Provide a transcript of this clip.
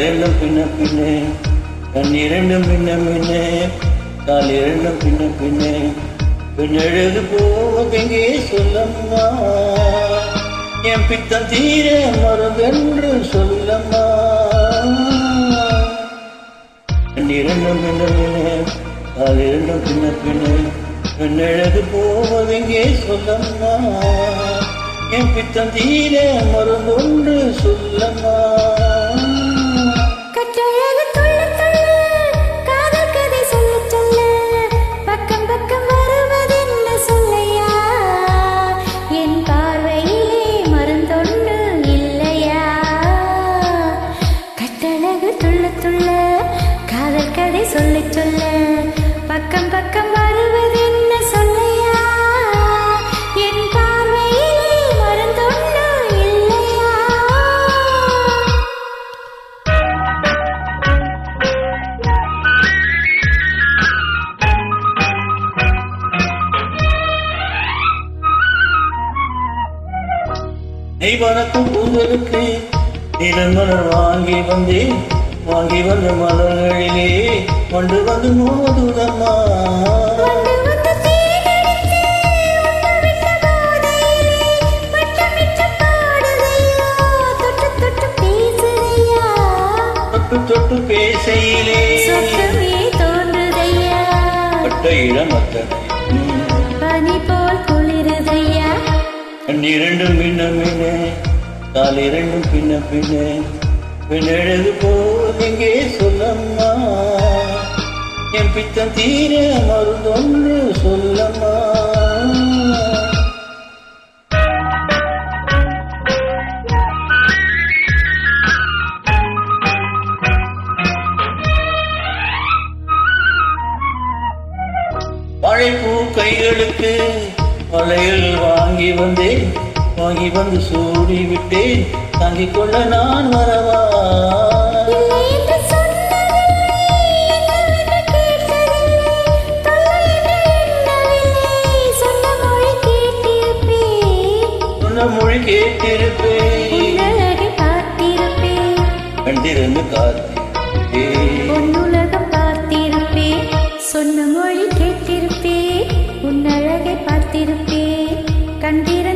இரண்டும் பின்ன பின்னே கண்ணிரண்டும் பின்ன பின்னே கால் இரண்டும் பின்ன பின்னே பின்னெழுது போவதெங்கே சொல்லம்மா என் பித்தம் தீர மருந்தென்று சொல்லம்மா கண்ணிரண்டும் பின்ன பின்னே கால் இரண்டும் பின்ன பின்னே பின்னெழுது போவதெங்கே சொல்லம்மா என் பித்தம் தீர மருந்தொன்று சொல்லம்மா சொல்ல சொல்ல பக்கம் பக்கம் வருவது என்ன சொல்லையா என் பார்வையிலே மருந்தொன்னு இல்லையா நீ வணக்கும் பூங்களுக்கு நிலமலர் வாங்கி வந்த மலர்களிலே கொண்டு வந்து மோதுதம்மா தொட்டு பேசையிலே தோன்றுதையா பட்ட இளமத்தனை பனி போல் குளிருதையா கண்ணிரண்டும் பின்ன பின்னே கால் இரண்டும் பின்ன பின்னே பின்னெழுது போதெங்கே சொல்லம்மா என் பித்தம் தீர மருந்தொன்று சொல்லம்மா வாழைப்பூ கைகளுக்கு வளையல் வாங்கி வந்து சூடி விட்டேன் தாங்கிக் கொள்ள நான் வரவா சொன்ன மொழி கேட்டிருப்பேன் கண்டிருந்து காத்திருப்பேன் உன்னுலகம் பார்த்திருப்பேன் சொன்ன மொழி கேட்டிருப்பேன் உன்னழகை பார்த்திருப்பேன் கண்டிர